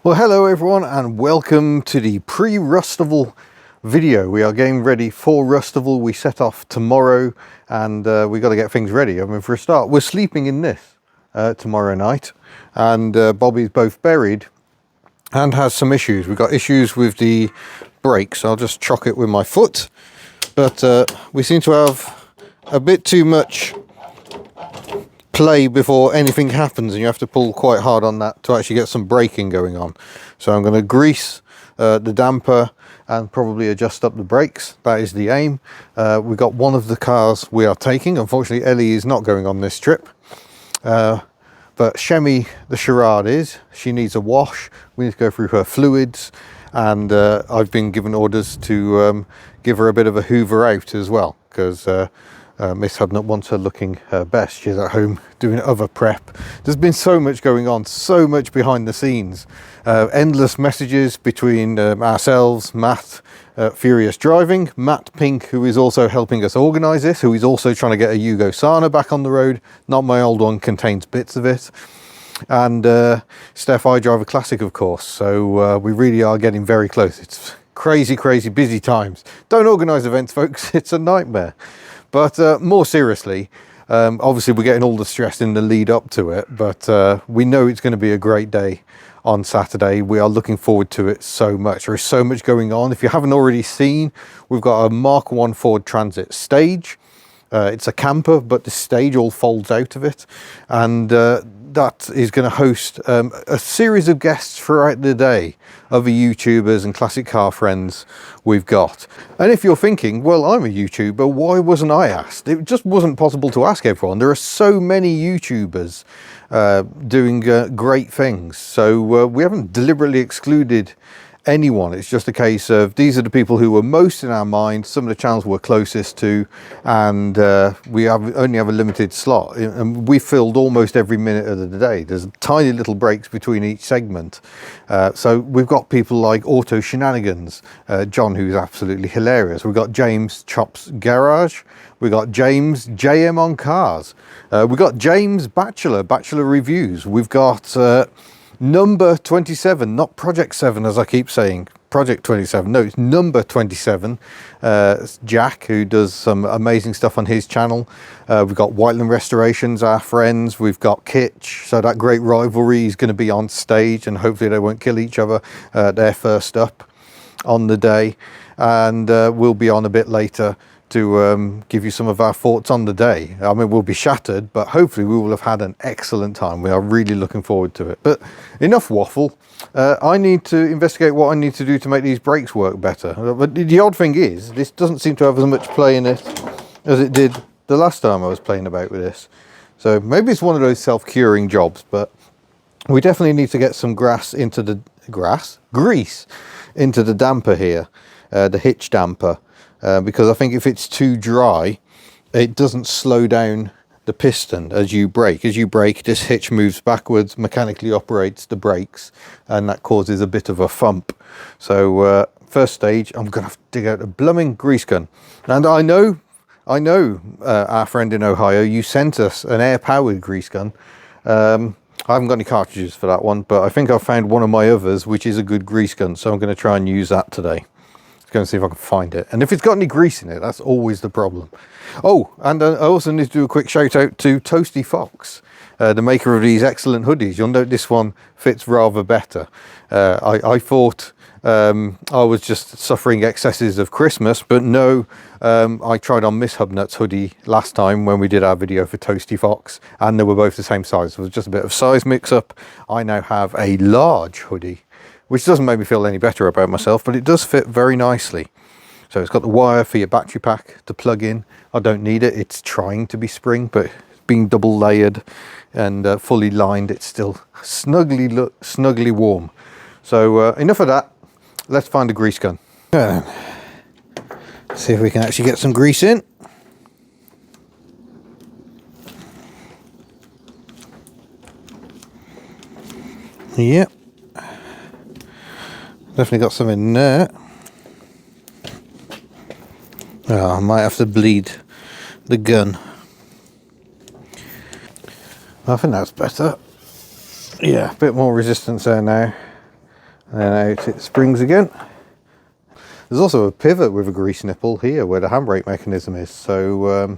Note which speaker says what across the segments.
Speaker 1: Well, hello everyone and welcome to the pre-Rustival video. We are getting ready for Rustival. We set off tomorrow and we got to get things ready. I mean, for a start, we're sleeping in this tomorrow night, and Bobby's both buried and has some issues. We've got issues with the brakes. I'll just chock it with my foot, but we seem to have a bit too much play before anything happens, and you have to pull quite hard on that to actually get some braking going on. So I'm going to grease the damper and probably adjust up the brakes. That is the aim. We've got one of the cars we are taking. Unfortunately, Ellie is not going on this trip, but Shemi, the Charade, is. She needs a wash. We need to go through her fluids, and I've been given orders to give her a bit of a hoover out as well, because Miss HubNut wants her looking her best. She's at home doing other prep. There's been so much going on, so much behind the scenes. Endless messages between ourselves, Matt, Furious Driving, Matt Pink, who is also helping us organise this, who is also trying to get a Yugo Sana back on the road. Not my old one, contains bits of it. And Steph, I Drive a Classic, of course. So we really are getting very close. It's crazy, crazy busy times. Don't organise events, folks. It's a nightmare. But more seriously, obviously we're getting all the stress in the lead up to it, but we know it's going to be a great day on Saturday. We are looking forward to it so much. There is so much going on. If you haven't already seen, we've got a Mark 1 Ford Transit stage. It's a camper, but the stage all folds out of it, and that is going to host a series of guests throughout the day, other YouTubers and classic car friends we've got. And if you're thinking, well, I'm a YouTuber, why wasn't I asked? It just wasn't possible to ask everyone. There are so many YouTubers doing great things, so we haven't deliberately excluded anyone. It's just a case of these are the people who were most in our mind, some of the channels we're closest to, and we only have a limited slot, and we filled almost every minute of the day. There's tiny little breaks between each segment, so we've got people like Auto Shenanigans, John, who's absolutely hilarious. We've got James Chops Garage, we've got James JM on Cars, we've got James Bachelor Reviews, we've got number 27, not Project 7 as I keep saying, Project 27, no, it's number 27. It's Jack, who does some amazing stuff on his channel. We've got Whiteland Restorations, our friends. We've got Kitch, so that great rivalry is going to be on stage, and hopefully they won't kill each other. They're first up on the day, and we'll be on a bit later to give you some of our thoughts on the day. I mean, we'll be shattered, but hopefully we will have had an excellent time. We are really looking forward to it. But enough waffle. I need to investigate what I need to do to make these brakes work better. But the odd thing is, this doesn't seem to have as much play in it as it did the last time I was playing about with this. So maybe it's one of those self-curing jobs, but we definitely need to get some grease into the damper here, the hitch damper. Because I think if it's too dry, it doesn't slow down the piston as you brake. As you brake, this hitch moves backwards, mechanically operates the brakes, and that causes a bit of a thump. So first stage, I'm going to have to dig out a blooming grease gun. And I know, our friend in Ohio, you sent us an air-powered grease gun. I haven't got any cartridges for that one, but I think I've found one of my others, which is a good grease gun, so I'm going to try and use that today. Go and see if I can find it, and if it's got any grease in it, that's always the problem. Oh, and I also need to do a quick shout out to Toasty Fox, the maker of these excellent hoodies. You'll note this one fits rather better. I thought I was just suffering excesses of Christmas, but no, I tried on Miss HubNut's hoodie last time when we did our video for Toasty Fox, and they were both the same size. It was just a bit of size mix up. I now have a large hoodie, which doesn't make me feel any better about myself, but it does fit very nicely. So it's got the wire for your battery pack to plug in. I don't need it. It's trying to be spring, but being double layered and fully lined, it's still snugly warm. So enough of that. Let's find a grease gun. See if we can actually get some grease in. Yep. Definitely got some in there. Oh, I might have to bleed the gun. I think that's better. Yeah, a bit more resistance there now. and out it springs again. There's also a pivot with a grease nipple here where the handbrake mechanism is, so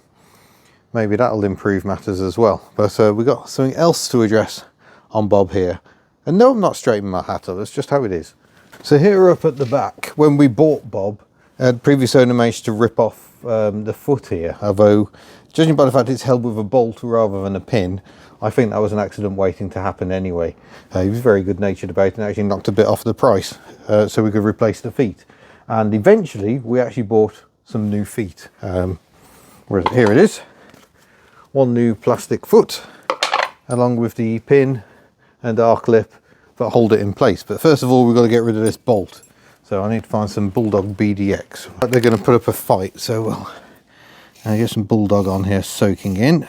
Speaker 1: maybe that'll improve matters as well. But we've got something else to address on Bob here. And no, I'm not straightening my hat up, that's just how it is. So here up at the back, when we bought Bob, the previous owner managed to rip off the foot here, although judging by the fact it's held with a bolt rather than a pin, I think that was an accident waiting to happen anyway. He was very good natured about it and actually knocked a bit off the price so we could replace the feet. And eventually we actually bought some new feet. Here it is, one new plastic foot along with the pin and R-clip that hold it in place. But first of all, we've got to get rid of this bolt. So I need to find some Bulldog BDX. They're going to put up a fight, so we'll get some Bulldog on here soaking in.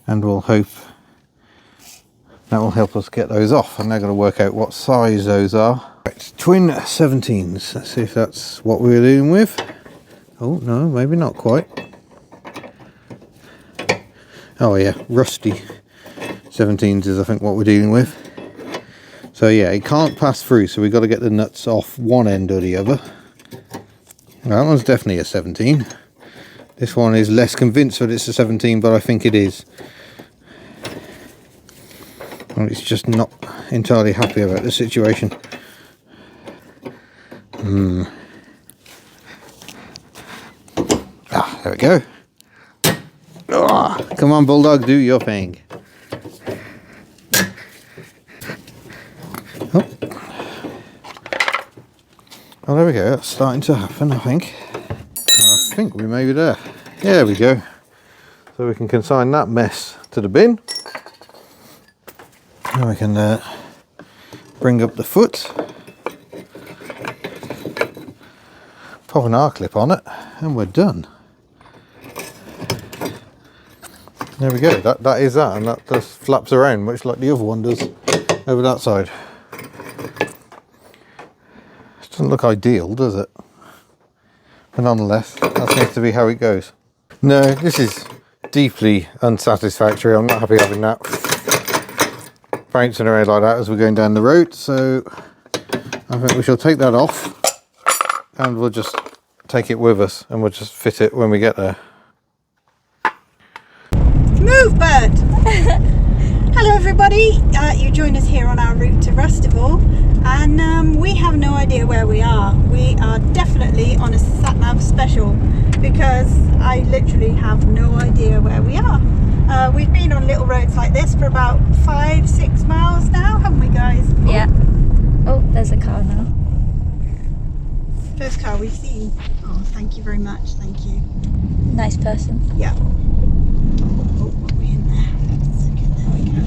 Speaker 1: And we'll hope that will help us get those off. I'm now going to work out what size those are. Right, twin 17s. Let's see if that's what we're dealing with. Oh no, maybe not quite. Oh yeah, rusty 17s is I think what we're dealing with. So yeah, it can't pass through, so we've got to get the nuts off one end or the other. That one's definitely a 17. This one is less convinced that it's a 17, but I think it is. Well, it's just not entirely happy about the situation. Ah, there we go. Oh, come on, Bulldog, do your thing. Oh. Well, there we go. That's starting to happen, I think. I think we may be there. There we go. So we can consign that mess to the bin. Now we can bring up the foot, pop an R-clip on it, and we're done. There we go. That is that, and that just flaps around much like the other one does over that side. It doesn't look ideal, does it? But nonetheless, that seems to be how it goes. No, this is deeply unsatisfactory. I'm not happy having that bouncing around like that as we're going down the road, so I think we shall take that off and we'll just take it with us and we'll just fit it when we get there.
Speaker 2: Move, bird! Hello everybody, you join us here on our route to Rustival, and we have no idea where we are. We are definitely on a sat-nav special because I literally have no idea where we are. We've been on little roads like this for about 5-6 miles now, haven't we guys?
Speaker 3: Yeah. Oh, there's a car now.
Speaker 2: First car we've seen. Oh, thank you very much, thank you.
Speaker 3: Nice person.
Speaker 2: Yeah. Oh, what are we in there? There we go.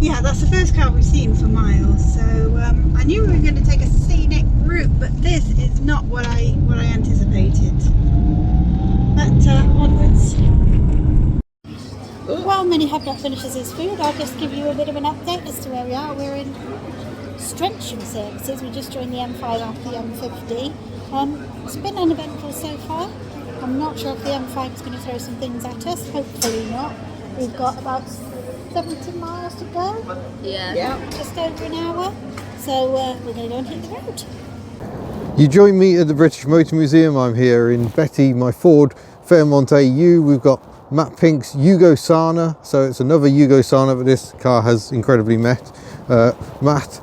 Speaker 2: Yeah, that's the first car we've seen for miles. So I knew we were going to take a scenic route, but this is not what I anticipated. But onwards.
Speaker 4: While Mini HubNut finishes his food, I'll just give you a bit of an update as to where we are. We're in Strensham services. We just joined the M5 after the M50. It's been uneventful so far. I'm not sure if the M5 is going to throw some things at us. Hopefully not. We've got about 70 miles to go.
Speaker 3: Yeah.
Speaker 4: Just over an hour. So we're going to go and hit the road.
Speaker 1: You join me at the British Motor Museum. I'm here in Betty, my Ford Fairmont AU. We've got Matt Pink's Yugo Sana, so it's another Yugo Sana that this car has incredibly met. Matt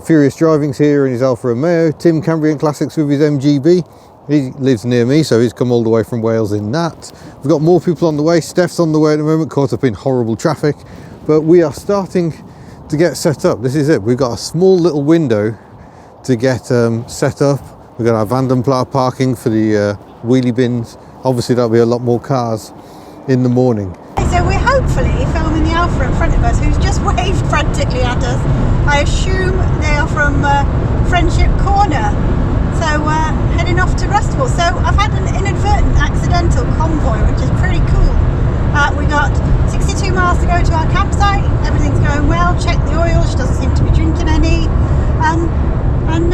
Speaker 1: Furious Driving's here in his Alfa Romeo. Tim Cambrian Classics with his MGB. He lives near me, so he's come all the way from Wales in that. We've got more people on the way. Steph's on the way at the moment, caught up in horrible traffic. But we are starting to get set up. This is it. We've got a small little window to get set up. We've got our Vandenpla parking for the wheelie bins. Obviously there'll be a lot more cars in the morning.
Speaker 2: So we're hopefully filming the Alfa in front of us, who's just waved frantically at us. I assume they are from Friendship Corner. So heading off to Rustival. So I've had an inadvertent accidental convoy, which is pretty cool. We got 62 miles to go to our campsite. Everything's going well. Check the oil. She doesn't seem to be drinking any. And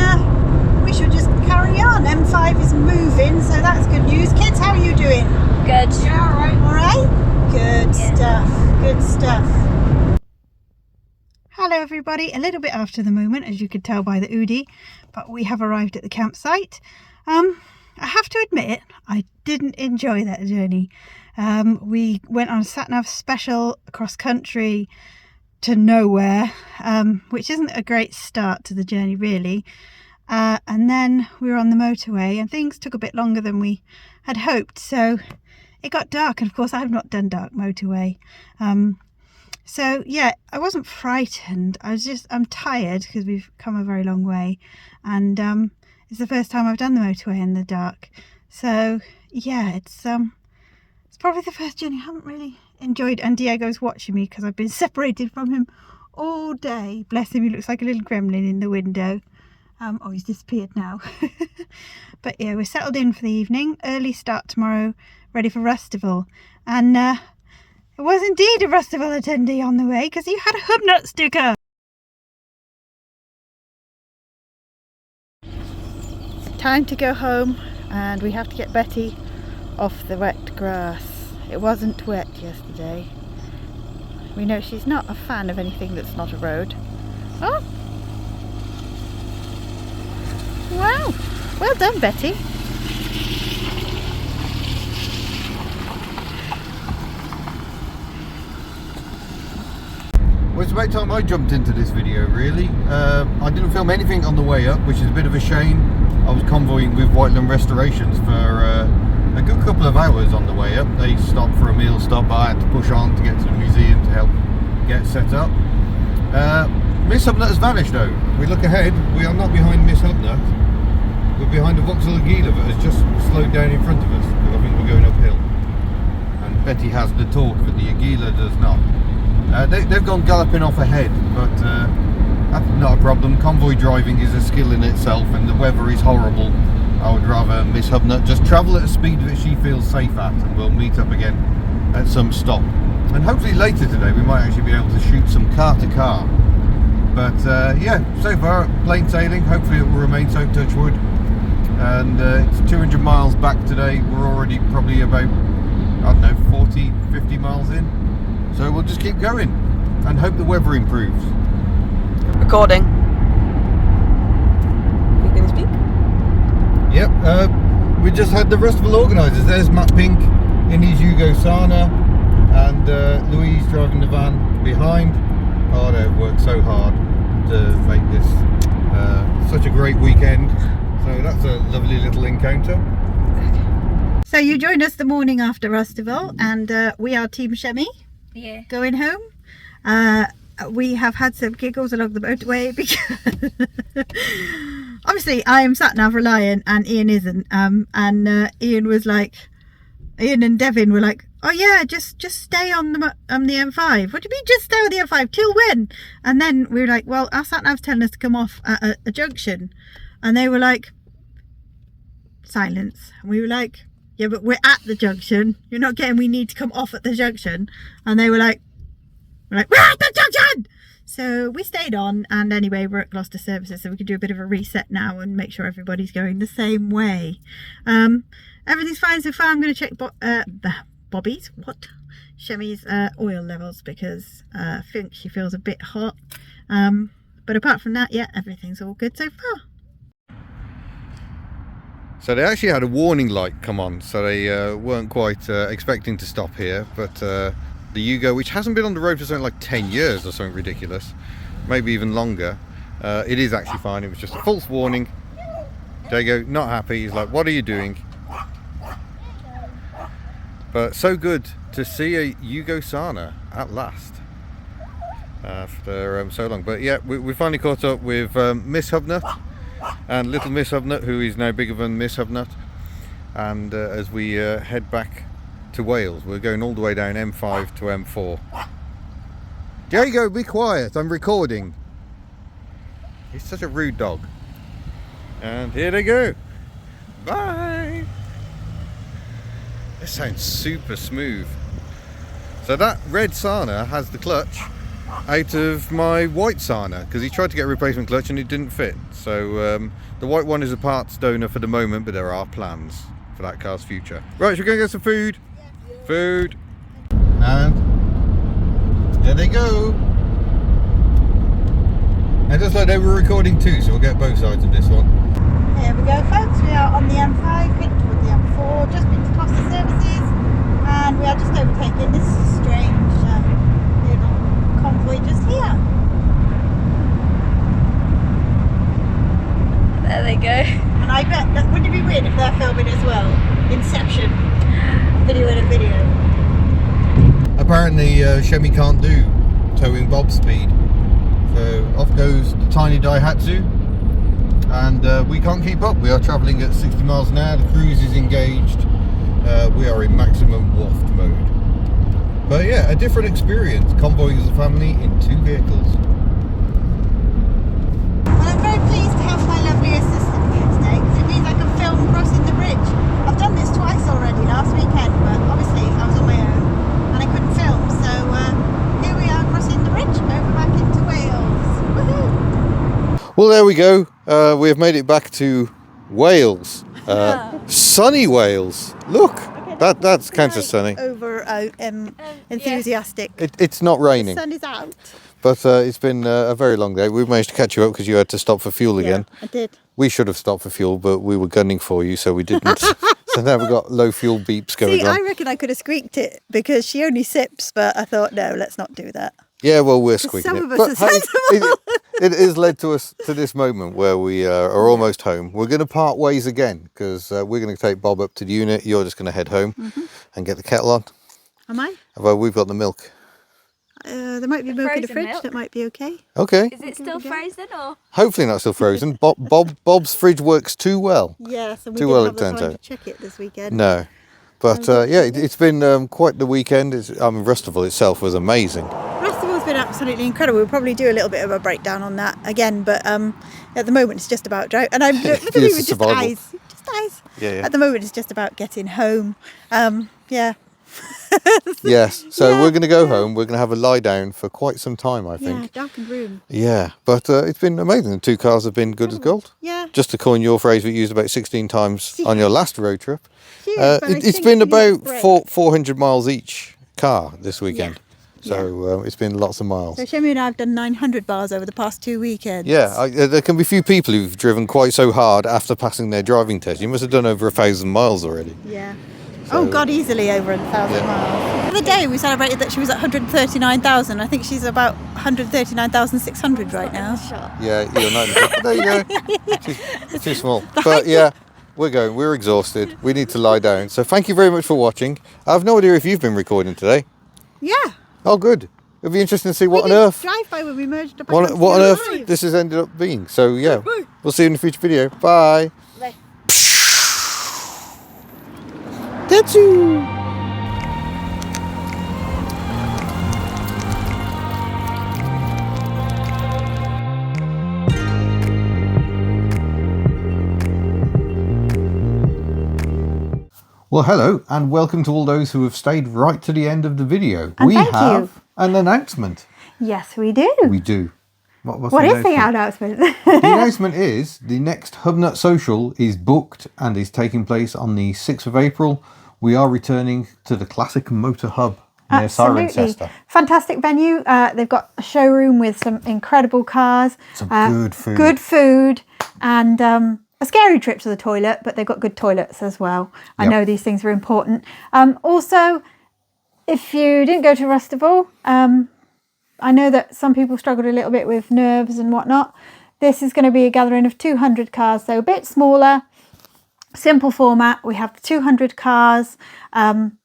Speaker 2: we should just carry on. M5 is moving, so that's good news. Kids, how are you doing?
Speaker 3: Good.
Speaker 2: Yeah, all right. All right? Good stuff. Good stuff. Hello everybody, a little bit after the moment, as you could tell by the Udi, but we have arrived at the campsite. I have to admit, I didn't enjoy that journey. We went on a sat-nav special across country to nowhere, which isn't a great start to the journey really. And then we were on the motorway and things took a bit longer than we had hoped, so it got dark, and of course I've not done dark motorway. So yeah, I wasn't frightened. I'm tired because we've come a very long way, and it's the first time I've done the motorway in the dark. So yeah, it's probably the first journey I haven't really enjoyed. And Diego's watching me because I've been separated from him all day. Bless him, he looks like a little gremlin in the window. Oh, he's disappeared now. But yeah, we're settled in for the evening. Early start tomorrow, ready for Rustival, and it was indeed a Rustival attendee on the way because you had a HubNut sticker. Time to go home, and we have to get Betty off the wet grass. It wasn't wet yesterday. We know she's not a fan of anything that's not a road. Oh! Wow! Well done, Betty.
Speaker 1: Well, it's about time I jumped into this video really. I didn't film anything on the way up, which is a bit of a shame. I was convoying with Whiteland Restorations for a good couple of hours on the way up. They stopped for a meal stop, but I had to push on to get to the museum to help get set up. Miss HubNut has vanished though. We look ahead, we are not behind Miss HubNut. We're behind a Vauxhall Agila that has just slowed down in front of us. I think we're going uphill. And Betty has the torque, but the Agila does not. They've gone galloping off ahead, but that's not a problem. Convoy driving is a skill in itself, and the weather is horrible. I would rather Miss HubNut just travel at a speed that she feels safe at, and we'll meet up again at some stop. And hopefully later today we might actually be able to shoot some car to car. But yeah, so far plain sailing. Hopefully it will remain so, touch wood. And it's 200 miles back today. We're already probably about, I don't know, 40, 50 miles in. So we'll just keep going and hope the weather improves.
Speaker 5: Recording. You can speak?
Speaker 1: Yep, we just had the Rustival organisers. There's Matt Pink in his Yugo Sana, and Louise driving the van behind. Oh, they've worked so hard to make this such a great weekend. So that's a lovely little encounter.
Speaker 2: So you joined us the morning after Rustival, and we are Team Shemmy.
Speaker 3: Yeah.
Speaker 2: Going home. We have had some giggles along the motorway because obviously I am sat nav reliant and Ian isn't, and Ian was like, Ian and Devin were like, oh yeah, just stay on the M5. What do you mean just stay on the M5 till when? And then we were like, well, our sat nav's telling us to come off at a junction, and they were like, silence. And we were like, yeah, but we're at the junction. You're not getting we need to come off at the junction. And they were like, we're at the junction! So we stayed on, and anyway, we're at Gloucester Services, so we can do a bit of a reset now and make sure everybody's going the same way. Everything's fine so far. I'm going to check Bobby's, Shemmy's oil levels, because I think she feels a bit hot. But apart from that, yeah, everything's all good so far.
Speaker 1: So they actually had a warning light come on, so they weren't quite expecting to stop here, but the Yugo, which hasn't been on the road for something like 10 years or something ridiculous, maybe even longer, it is actually fine. It was just a false warning. Diego, not happy, he's like, what are you doing? But so good to see a Yugo Sana at last after so long. But yeah, we finally caught up with Miss HubNut and little Miss HubNut, who is now bigger than Miss HubNut, and as we head back to Wales, we're going all the way down M5 to M4. Diego, be quiet, I'm recording. He's such a rude dog. And here they go. Bye. This sounds super smooth. So that red Sana has the clutch out of my white Sana, because he tried to get a replacement clutch and it didn't fit. So the white one is a parts donor for the moment, but there are plans for that car's future. Right, so we're going to get some food. Food. And there they go. And just like they were recording too, so we'll get both sides of this one.
Speaker 2: Here we go, folks. We are on the M5, heading toward the M4, just been to Costa Services, and we are just overtaking this strange little convoy just here.
Speaker 3: There they go.
Speaker 2: And I bet that wouldn't it be weird if they're filming as well? Inception, video in a video.
Speaker 1: Apparently, Shemi can't do towing bob speed, so off goes the tiny Daihatsu, and we can't keep up. We are travelling at 60 miles an hour. The cruise is engaged. We are in maximum waft mode. But yeah, a different experience convoying as a family in 2 vehicles.
Speaker 2: Well, I'm very pleased to have my lovely assistant here today because it means I can film crossing the bridge. I've done this twice already last weekend, but obviously I was on my own and I couldn't film. So here we are crossing the bridge over back into Wales. Woohoo!
Speaker 1: Well, there we go. We have made it back to Wales. Sunny Wales. Look, that's counts as sunny.
Speaker 2: Over enthusiastic.
Speaker 1: It's not raining,
Speaker 2: The sun is out.
Speaker 1: but it's been a very long day. We've managed to catch you up because you had to stop for fuel again.
Speaker 2: Yeah, I did.
Speaker 1: We should have stopped for fuel, but we were gunning for you, so we didn't. So now we've got low fuel beeps going
Speaker 2: See,
Speaker 1: on.
Speaker 2: I reckon I could have squeaked it because she only sips, but I thought, no, let's not do that.
Speaker 1: Yeah, well, we're squeaking
Speaker 2: Some
Speaker 1: it.
Speaker 2: of us
Speaker 1: But
Speaker 2: are
Speaker 1: hey,
Speaker 2: sensible.
Speaker 1: it has led to us to this moment where we are almost home. We're going to part ways again because we're going to take Bob up to the unit. You're just going to head home and get the kettle on.
Speaker 2: Am I?
Speaker 1: Although we've got the milk.
Speaker 2: There might be milk in the
Speaker 3: frozen
Speaker 2: fridge.
Speaker 3: milk.
Speaker 2: That might be okay.
Speaker 1: Okay.
Speaker 3: Is it still frozen or?
Speaker 1: Hopefully not still frozen. Bob's fridge works too well.
Speaker 2: Yes, and we
Speaker 1: Too
Speaker 2: didn't
Speaker 1: well
Speaker 2: have
Speaker 1: it
Speaker 2: the
Speaker 1: turns
Speaker 2: time
Speaker 1: out.
Speaker 2: to check it this weekend.
Speaker 1: No. But yeah, it's been quite the weekend. Rustival itself was amazing.
Speaker 2: Rustival's been absolutely incredible. We'll probably do a little bit of a breakdown on that again, but at the moment it's just about drive. And I'm look at me
Speaker 1: It's
Speaker 2: with just
Speaker 1: survival.
Speaker 2: eyes. Just eyes.
Speaker 1: Yeah.
Speaker 2: At the moment it's just about getting home. Yeah.
Speaker 1: Yes. So
Speaker 2: Yeah.
Speaker 1: we're going to go home. We're going to have a lie down for quite some time, I think.
Speaker 2: Yeah, darkened room.
Speaker 1: Yeah, but it's been amazing. The 2 cars have been good as gold.
Speaker 2: Yeah.
Speaker 1: Just to coin your phrase, we used about 16 times on your last road trip.
Speaker 2: Cheers, but I
Speaker 1: It's
Speaker 2: think
Speaker 1: been
Speaker 2: we need a
Speaker 1: about
Speaker 2: break.
Speaker 1: 400 miles each car this weekend. So it's been lots of miles.
Speaker 2: So Shemi and I have done 900 bars over the past 2 weekends.
Speaker 1: Yeah, there can be few people who've driven quite so hard after passing their driving test. You must have done over 1,000 miles already.
Speaker 2: Yeah.
Speaker 1: So-
Speaker 2: Oh God, easily over 1,000
Speaker 1: Yeah.
Speaker 2: miles. The other day we celebrated that she was at 139,000. I think she's about 139,600 right now.
Speaker 1: Yeah, you're not. There you go. Too small. But yeah, we're going. We're exhausted. We need to lie down. So thank you very much for watching. I have no idea if you've been recording today.
Speaker 2: Yeah.
Speaker 1: Oh, good. It'll be interesting to see what on
Speaker 2: We did
Speaker 1: earth.
Speaker 2: drive by when we merged up.
Speaker 1: What on earth this has ended up being. So yeah, we'll see you in a future video. Bye.
Speaker 3: Bye.
Speaker 1: Tetsu. Well, hello and welcome to all those who have stayed right to the end of the video.
Speaker 2: And
Speaker 1: we
Speaker 2: thank
Speaker 1: have
Speaker 2: you.
Speaker 1: an announcement.
Speaker 2: Yes, we do.
Speaker 1: We do. What's
Speaker 2: What is the
Speaker 1: announcement?
Speaker 2: announcement?
Speaker 1: The announcement is the next HubNut Social is booked and is taking place on the 6th of April. We are returning to the classic motor hub near Cirencester.
Speaker 2: Fantastic venue. They've got a showroom with some incredible cars.
Speaker 1: Some good food.
Speaker 2: Good food. And a scary trip to the toilet, but they've got good toilets as well. I
Speaker 1: Yep.
Speaker 2: know these things are important. Also, if you didn't go to Rustival, I know that some people struggled a little bit with nerves and whatnot. This is going to be a gathering of 200 cars, so a bit smaller, simple format. We have 200 cars.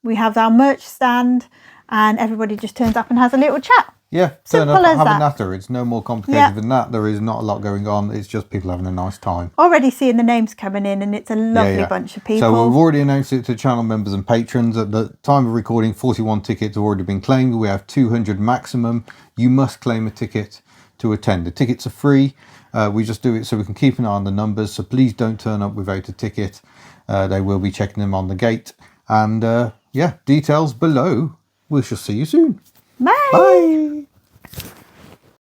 Speaker 2: We have our merch stand, and everybody just turns up and has a little chat.
Speaker 1: Yeah, turn
Speaker 2: Simple
Speaker 1: up,
Speaker 2: as
Speaker 1: have a
Speaker 2: that.
Speaker 1: natter. It's no more complicated
Speaker 2: Yeah.
Speaker 1: than that. There is not a lot going on. It's just people having a nice time.
Speaker 2: Already seeing the names coming in, and it's a lovely bunch of people.
Speaker 1: So we've already announced it to channel members and patrons. At the time of recording, 41 tickets have already been claimed. We have 200 maximum. You must claim a ticket to attend. The tickets are free. We just do it so we can keep an eye on the numbers. So please don't turn up without a ticket. They will be checking them on the gate. And yeah, details below. We shall see you soon.
Speaker 2: Bye.
Speaker 1: Bye.